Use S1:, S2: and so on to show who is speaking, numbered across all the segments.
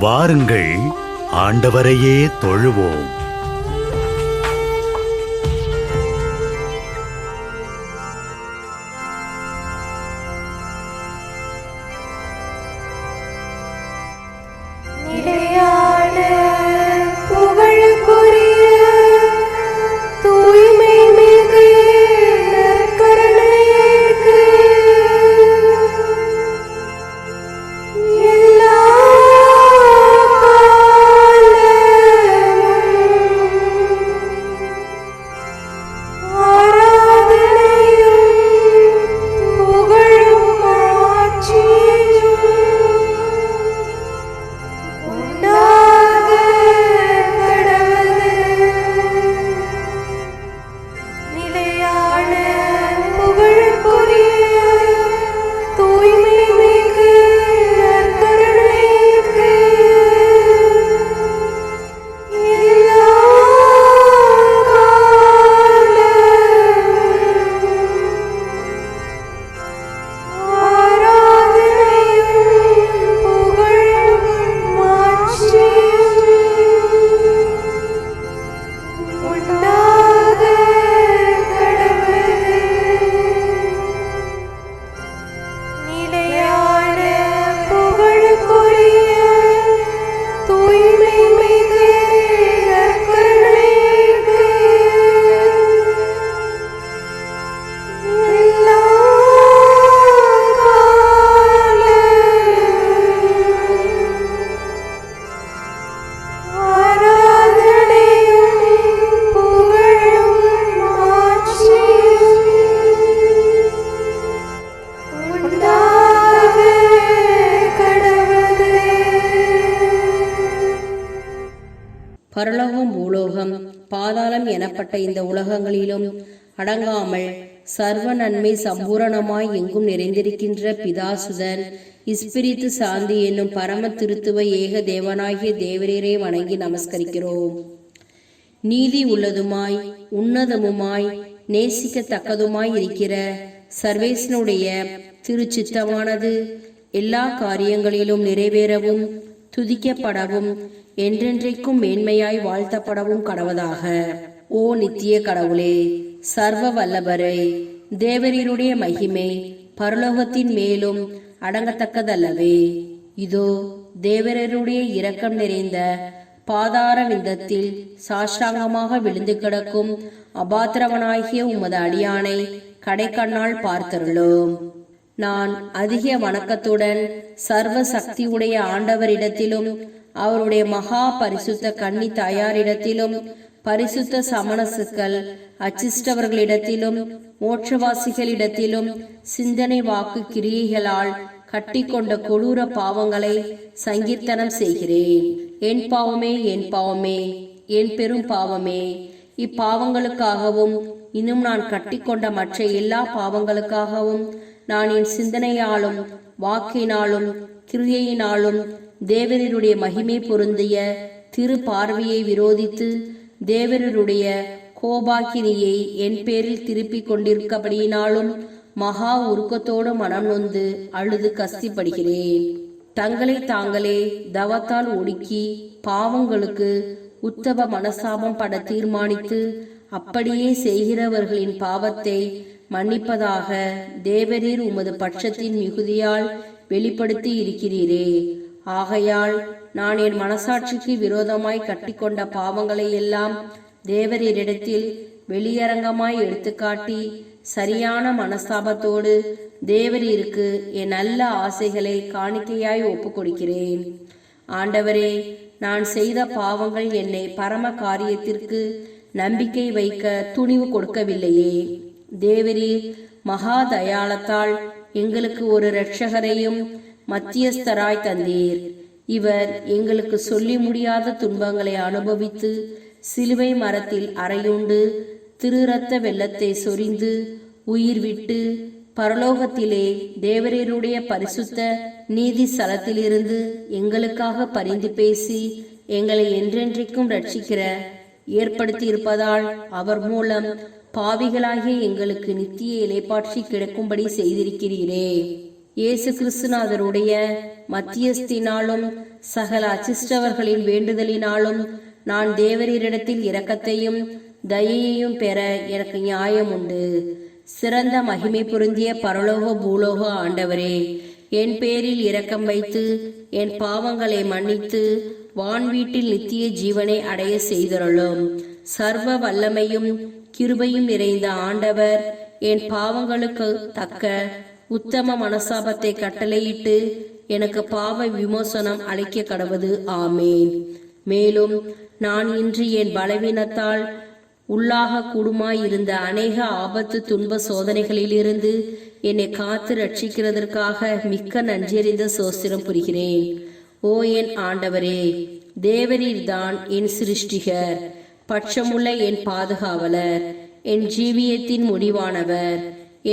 S1: வாருங்கள், ஆண்டவரையே தொழுவோம்.
S2: பரலோகம், பூலோகம், பாதாளம் எனப்பட்ட இந்த உலகங்களிலும் அடங்காமல் சர்வ நன்மை சம்பூரணமாய் எங்கும் நிறைந்திருக்கின்ற பிதாசுதன் இஸ்பிரித்து சாந்தி என்னும் பரம திருத்துவ ஏக தேவனாகிய தேவரீரை வணங்கி நமஸ்கரிக்கிறோம். நீதி உள்ளதுமாய் உன்னதமுமாய் நேசிக்கத்தக்கதுமாய் இருக்கிற சர்வேசனுடைய திருச்சித்தமானது எல்லா காரியங்களிலும் நிறைவேறவும் துதிக்கப்படவும் என்றென்றைக்கும் மேன்மையாய் வாழ்த்தப்படவும் கடவதாக. ஓ நித்திய கடவுளே, சர்வ வல்லபரே, தேவரீருடைய மகிமை பரலோகத்தின் மேலும் அடங்கத்தக்கதல்லவே. இதோ தேவரருடைய இரக்கம் நிறைந்த பாதார விந்தத்தில் சாஷ்டாங்கமாக விழுந்து கிடக்கும் அபாத்திரவனாகிய உமது அடியானை கடைக்கண்ணால் பார்த்தருளும். நான் அதிக வணக்கத்துடன் சர்வ சக்தியுடைய ஆண்டவரிடத்திலும் அவருடைய மகா பரிசுத்த கன்னி தாயாரிடத்திலும் பரிசுத்த சமணசுக்கள் அச்சிஷ்டவர்களிடத்திலும் மோட்சவாசிகளிடத்திலும் சிந்தனை வாக்கு கிரியைகளால் கட்டி கொண்ட கொடூர பாவங்களை சங்கீர்த்தனம் செய்கிறேன். என் பாவமே, என் பாவமே, என் பெரும் பாவமே. இப்பாவங்களுக்காகவும் இன்னும் நான் கட்டிக்கொண்ட மற்ற எல்லா பாவங்களுக்காகவும் நான் என் சிந்தனையாலும் வாக்கினாலும் கிரியையினாலும் தேவரருடைய மகிமை பொருந்திய திரு பார்வையை விரோதித்து தேவரருடைய கோபாக்கினியை என் பேரில் திருப்பி கொண்டிருக்கபடியினாலும் மகா உருக்கத்தோடு மனம் நொந்து அழுது கஸ்திப்படுகிறேன். தங்களை தாங்களே தவத்தால் ஒடுக்கி பாவங்களுக்கு உத்தவ மனசாபம் பட தீர்மானித்து அப்படியே செய்கிறவர்களின் பாவத்தை மன்னிப்பதாக தேவரீர் உமது பட்சத்தின் மிகுதியால் வெளிப்படுத்தி இருக்கிறீரே. ஆகையால் நான் என் மனசாட்சிக்கு விரோதமாய் கட்டிக்கொண்ட பாவங்களை எல்லாம் தேவரீரிடத்தில் வெளியரங்கமாய் எடுத்துக்காட்டி சரியான மனஸ்தாபத்தோடு தேவரீருக்கு என் நல்ல ஆசைகளை காணிக்கையாய் ஒப்பு கொடுக்கிறேன். ஆண்டவரே, நான் செய்த பாவங்கள் என்னை பரம காரியத்திற்கு நம்பிக்கை வைக்க துணிவு கொடுக்கவில்லையே. தேவரீர் மகா தயாளத்தால் எங்களுக்கு ஒரு இரட்சகரையும் மத்தியஸ்தராய் தந்தீர். இவர் எங்களுக்கு சொல்லி முடியாத துன்பங்களை அனுபவித்து சிலுவை மரத்தில் அறையுண்டு திருரத்த வெள்ளத்தை சொரிந்து உயிர் விட்டு பரலோகத்திலே தேவரீருடைய பரிசுத்த நீதி ஸ்தலத்திலிருந்து எங்களுக்காக பரிந்து பேசி எங்களை என்றென்றைக்கும் ரட்சிக்கிற ஏற்படுத்தி இருப்பதால் அவர் மூலம் பாவிகளாகிய எங்களுக்கு நித்திய இலைப்பாற்றி கிடக்கும்படி செய்திருக்கிறீரே. இயேசு கிறிஸ்துநாதருடைய மத்தியஸ்தினாலும் சகல அச்சிஷ்டவர்களின் வேண்டுதலினாலும் நான் தேவரீரிடத்தில் இரக்கத்தையும் தயையையும் பெற எனக்கு நியாயம் உண்டு. சிறந்த மகிமை பொருந்திய பரலோக பூலோக ஆண்டவரே, என் பேரில் இரக்கம் வைத்து என் பாவங்களை மன்னித்து வான்வீட்டில் நித்திய ஜீவனை அடைய செய்தருளும். சர்வ வல்லமையும் கிருபையும் நிறைந்த ஆண்டவர், என் பாவங்களுக்கு தக்க உத்தம மனசாபத்தை கட்டளையிட்டு எனக்கு பாவ விமோசனம் அளிக்க கடவது. ஆமேன். மேலும் நான் இன்று என் பலவீனத்தால் உள்ளாக கூடுமாயிருந்த அநேக ஆபத்து துன்ப சோதனைகளிலிருந்து என்னை காத்து ரட்சிக்கிறதற்காக மிக்க நன்றியறிந்த சோஸ்திரம் புரிகிறேன். ஓ என் ஆண்டவரே, தேவரீர்தான் என் சிருஷ்டிகர், பட்சமுள்ள என் பாதுகாவலர், என் ஜீவியத்தின் முடிவானவர்,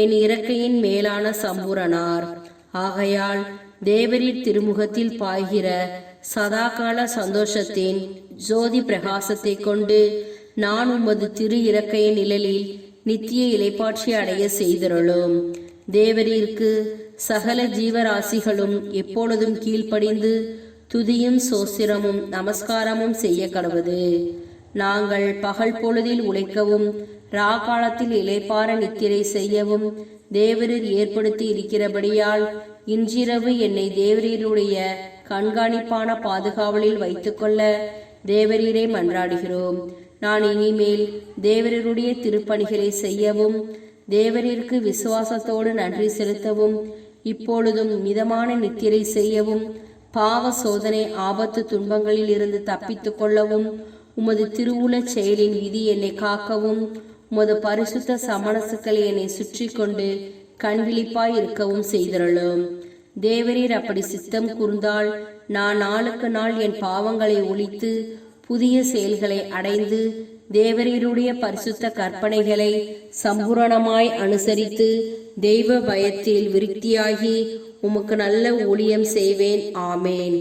S2: என் இறக்கையின் மேலான சம்பூரணார். ஆகையால் தேவரீர் திருமுகத்தில் பாய்கிற சதாகால சந்தோஷத்தின் ஜோதி பிரகாசத்தை கொண்டு நான் உமது திரு இறக்கையின் நிழலில் நித்திய இலைப்பாட்சி அடைய செய்தருளும். தேவரீருக்கு சகல ஜீவராசிகளும் எப்பொழுதும் கீழ்ப்படிந்து துதியும் சோஸ்திரமும் நமஸ்காரமும் செய்ய கடவது. நாங்கள் பகல் பொழுதில் உழைக்கவும் ராகாலத்தில் இளைப்பாற நித்திரை செய்யவும் தேவரீர் ஏற்படுத்தி இருக்கிறபடியால் இன்றிரவு என்னை தேவரீருடைய கண்காணிப்பான பாதுகாவலில் வைத்துக்கொள்ள தேவரீரை மன்றாடுகிறோம். நான் இனிமேல் தேவரீருடைய திருப்பணிகளை செய்யவும் தேவரீருக்கு விசுவாசத்தோடு நன்றி செலுத்தவும் இப்பொழுதும் மிதமான நித்திரை செய்யவும் பாவ சோதனை ஆபத்து துன்பங்களில் இருந்து தப்பித்து கொள்ளவும் உமது திருவுள செயலின் விதி என்னை காக்கவும் உமது பரிசுத்த சமணசுக்களை என்னை சுற்றி கொண்டு கண்விழிப்பாய் இருக்கவும் செய்தருளும். தேவரீர் அப்படி சித்தம் கூர்ந்தால் நான் நாளுக்கு நாள் என் பாவங்களை ஒழித்து புதிய செயல்களை அடைந்து தேவரீருடைய பரிசுத்த கற்பனைகளை சம்பூரணமாய் அனுசரித்து தெய்வ பயத்தில் விருத்தியாகி உமக்கு நல்ல ஊழியம் செய்வேன். ஆமேன்.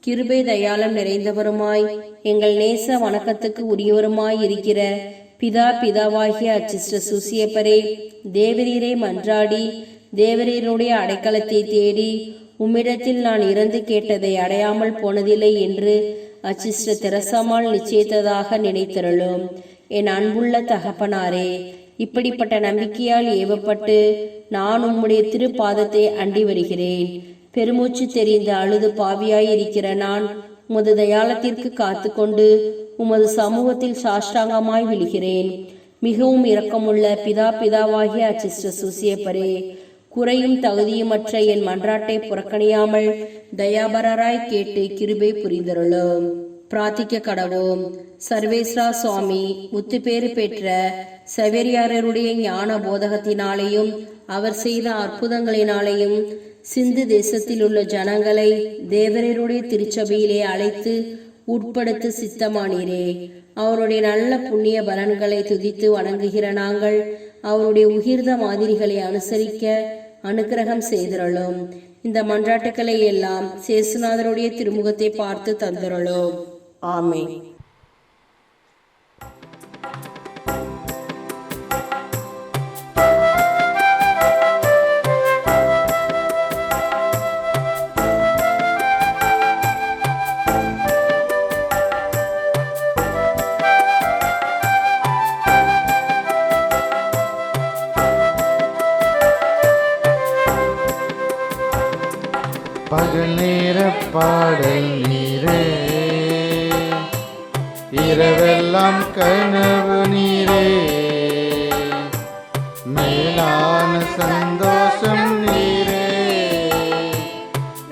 S2: கிருபை தயாளம் நிறைந்தவருமாய் எங்கள் நேச வணக்கத்துக்கு உரியவருமாய் இருக்கிற பிதாவாகிய அச்சிஷ்ட சூசியப்பரே, தேவரீரை மன்றாடி தேவரீருடைய அடைக்கலத்தை தேடி உம்மிடத்தில் நான் இறந்து கேட்டதை அடையாமல் போனதில்லை என்று அச்சிஷ்ட தெரசமால் நிச்சயித்ததாக நினைத்தருளும். என் அன்புள்ள தகப்பனாரே, இப்படிப்பட்ட நம்பிக்கையால் ஏவப்பட்டு நான் உம்முடைய திருப்பாதத்தை அண்டி வருகிறேன். பெருமூச்சு தெரிந்து அழுது பாவியாய் இருக்கிற நான் உமது தயாளத்திற்கு காத்து கொண்டு உமது சமூகத்தில் சாஷ்டாங்கமாய் விழுகிறேன். மிகவும் இரக்கமுள்ள பிதாவாகிய அச்சிஷ்ட சூசியப்பரே, குறையும் தகுதியுமற்ற என் மன்றாட்டை புறக்கணியாமல் தயாபரராய் கேட்டு கிருபை புரிந்தருளும். பிரார்த்திக்க கடவோம். சர்வேஸ்வரா சுவாமி முத்துப்பேறு பெற்ற சவேரியாரருடைய ஞான போதகத்தினாலேயும் அவர் செய்த அற்புதங்களினாலேயும் சிந்து தேசத்தில் உள்ள ஜனங்களை தேவரருடைய திருச்சபையிலே அழைத்து உட்படுத்த சித்தமானீரே. அவருடைய நல்ல புண்ணிய பலன்களை துதித்து வணங்குகிற நாங்கள் அவருடைய உகிர்ந்த மாதிரிகளை அனுசரிக்க அனுக்கிரகம் செய்திருளும். இந்த மன்றாட்டுக்களை எல்லாம் சேசுநாதருடைய திருமுகத்தை பார்த்து தந்திருளும். ஆமென்.
S3: பகல் நேர பாடல் நீரே, இரவெல்லாம் கனவு நீரே, மேலான சந்தோஷம் நீரே,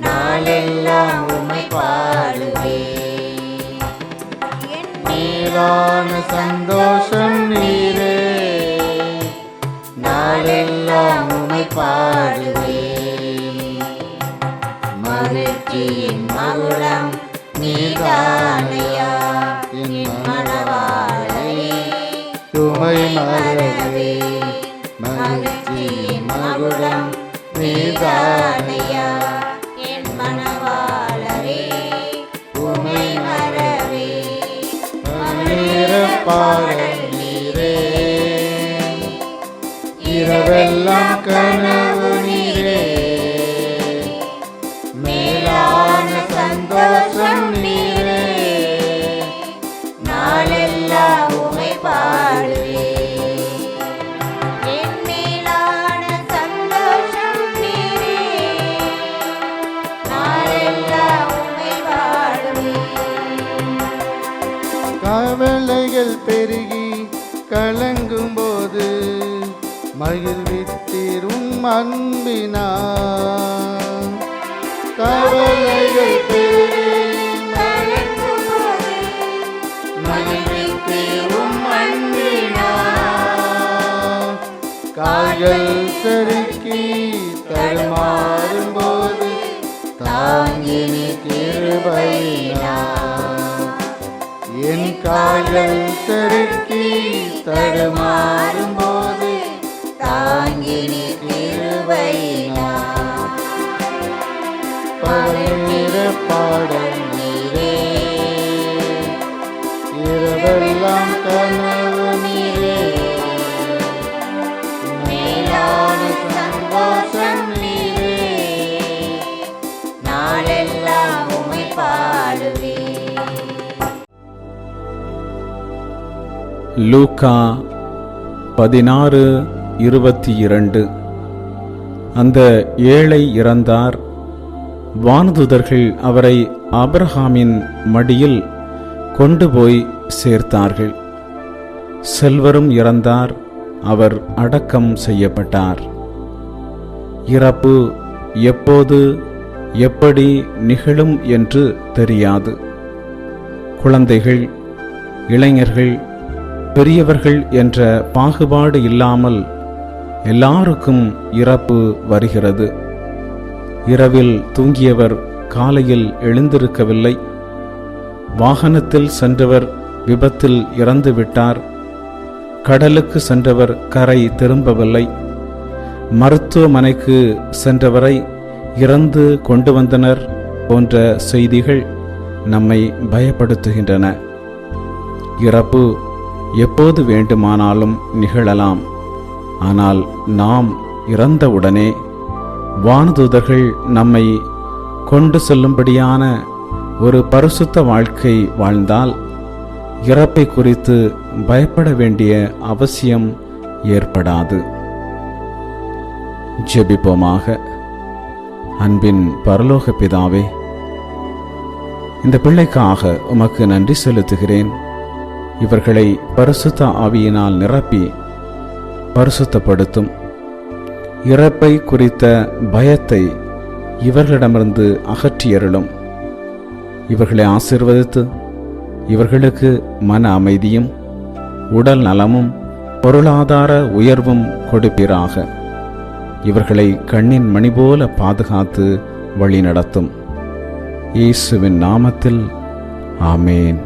S3: நாளெல்லாம் உம்மை பாடுவே. மேலான சந்தோஷம் நீரே, நாளெல்லாம் உம்மை பாடுவே. மகிழ்ச்சியின் மகுடம் நீதானையா, என் மணவாளனே உம்மை மறவே. மகிழ்ச்சியின் மகுடம் நீதானையா, என் மணவாளனே உம்மை மறவே. பாடல் நீரே, இரவெல்லாம் கனவு நீரே,
S4: கவலைகள் பெருகி கலங்கும் போது மகிழ்வித்தீரும் அன்பினார். கவலைகள் பெருகி மகிழ்வித்தீரும் அன்பினார். கால்கள் சறுக்கி தடுமாறும் போது தாங்கினி கிருபையினார். என் கால்கள் சறுக்கி தடுமாறும் போது தாங்கினி கிருபையினார். பரிநிற பாடல் நீரே, இரவெல்லாம் கனவு நீரே, மேலான சந்தோஷம் நீரே, நாளெல்லாம் உம்மை பாடுவேன்.
S5: லூக்கா 16:22. அந்த ஏழை இறந்தார். வானதூதர்கள் அவரை ஆபிரகாமின் மடியில் கொண்டு போய் சேர்த்தார்கள். செல்வரும் இறந்தார். அவர் அடக்கம் செய்யப்பட்டார். இறப்பு எப்போது எப்படி நிகழும் என்று தெரியாது. குழந்தைகள், இளைஞர்கள், பெரியவர்கள் என்ற பாகுபாடு இல்லாமல் எல்லாருக்கும் இறப்பு வருகிறது. இரவில் தூங்கியவர் காலையில் எழுந்திருக்கவில்லை. வாகனத்தில் சென்றவர் விபத்தில் இறந்துவிட்டார். கடலுக்கு சென்றவர் கரை திரும்பவில்லை. மருத்துவமனைக்கு சென்றவரை இறந்து கொண்டு வந்தனர் போன்ற செய்திகள் நம்மை பயப்படுத்துகின்றன. இறப்பு எப்போது வேண்டுமானாலும் நிகழலாம். ஆனால் நாம் இறந்தவுடனே வானதூதர்கள் நம்மை கொண்டு செல்லும்படியான ஒரு பரிசுத்த வாழ்க்கை வாழ்ந்தால் இறப்பை குறித்து பயப்பட வேண்டிய அவசியம் ஏற்படாது. ஜெபிப்போமாக. அன்பின் பரலோக பிதாவே, இந்த பிள்ளைக்காக உமக்கு நன்றி செலுத்துகிறேன். இவர்களை பரிசுத்த ஆவியினால் நிரப்பி பரிசுத்தப்படுத்தும். இறப்பை குறித்த பயத்தை இவர்களிடமிருந்து அகற்றியருளும். இவர்களை ஆசீர்வதித்து இவர்களுக்கு மன அமைதியும் உடல் நலமும் பொருளாதார உயர்வும் கொடுப்பீராக. இவர்களை கண்ணின் மணி போல பாதுகாத்து வழி நடத்தும். இயேசுவின் நாமத்தில் ஆமேன்.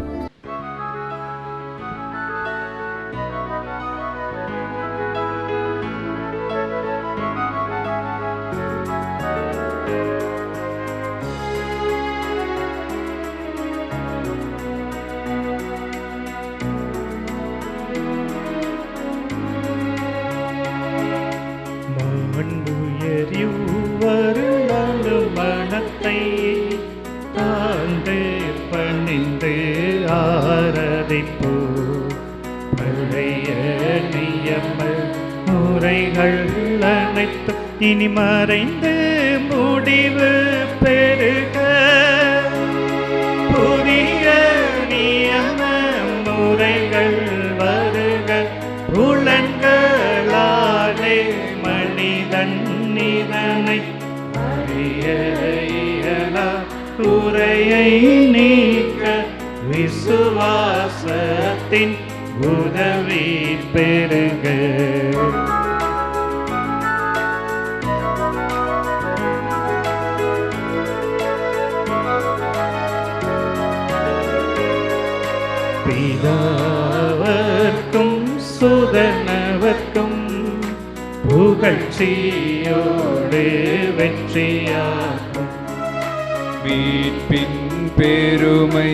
S6: மனத்தை தாழ்ந்து பணிந்து ஆராதிப்போ. பழைய நியம முறைகள் அனைத்து இனி மறைந்து முடிவு பெருக. புதிய நியம முறைகள் வருக. புலன்களாலே மனிதன் இதனை அறிய இயலா. குறையை நீக்க விசுவாசத்தின் உதவி பெருக. பிதாவர்க்கும் சுதனவர்க்கும் புகழ்ச்சியோடு வெற்றியாகும்.
S7: மீட்பின் பெருமை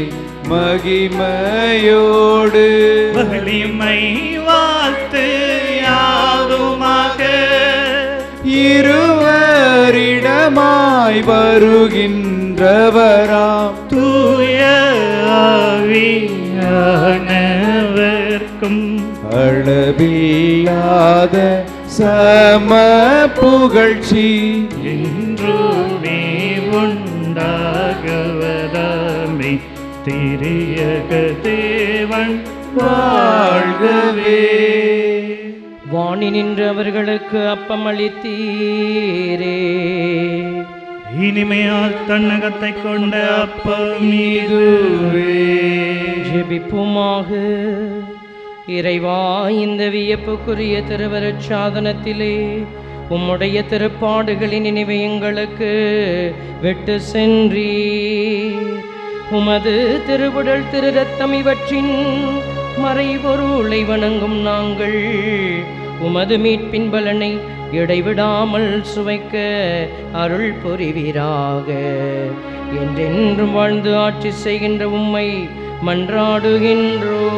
S7: மகிமையோடு
S6: வலிமை வாழ்த்து யாதுமாக.
S7: இருவரிடமாய் வருகின்றவராம்
S6: தூய ஆவியானவர்க்கும்
S7: அளவில்லாத சம புகழ்ச்சி
S6: என்றுமே உண்டாகவதாமே. திரியக தேவன்
S7: வாழ்கவே.
S8: வாணி நின்று அவர்களுக்கு அப்பம் அளித்தீரே.
S6: இனிமையால் தன்னகத்தை கொண்ட அப்பம் இதுவே.
S8: ஜெபிப்புமாக. இறைவா, இந்த வியப்புக்குரிய திருவருட் சாதனத்திலே உம்முடைய திருப்பாடுகளின் நினைவை எங்களுக்கு விட்டு சென்றீர். உமது திருவுடல் திரு ரத்தம் இவற்றின் மறைபொருளை வணங்கும் நாங்கள் உமது மீட்பின் பலனை இடைவிடாமல் சுவைக்க அருள் புரிவீராக. என்றென்றும் வாழ்ந்து ஆட்சி செய்கின்ற உம்மை மன்றாடுகின்றோம்.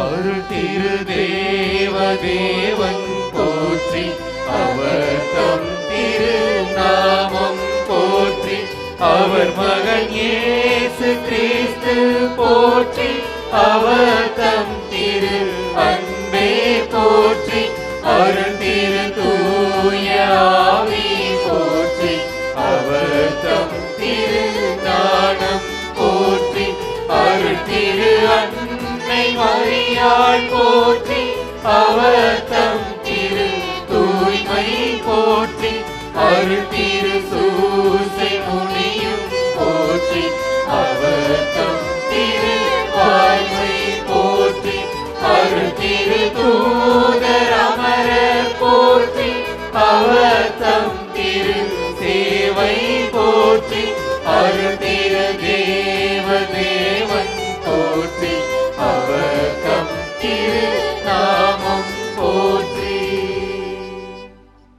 S4: அருள் திரு தேவன் போற்றி, அவர் தம் திரு நாமம் போற்றி, அவர் மகன் இயேசு கிறிஸ்து போற்றி, அவர் தம் திரு அன்பே போற்றி, அருள் திரு தூய ஆவி போற்றி, அவர் தம் திரு ஞானம் போற்றி, அருள் திரு அன்னை மரியாள் போற்றி, அவர் தம் திரு தூய்மை போற்றி, அருள் திரு சூசை முனியும் போற்றி, அவர் தம் திரு வாய்மை போற்றி, அருள் திரு தூதர் அமரர் போற்றி, அவர் தம் திரு சேவை போற்றி, அருள் திரு தேவன் போற்றி,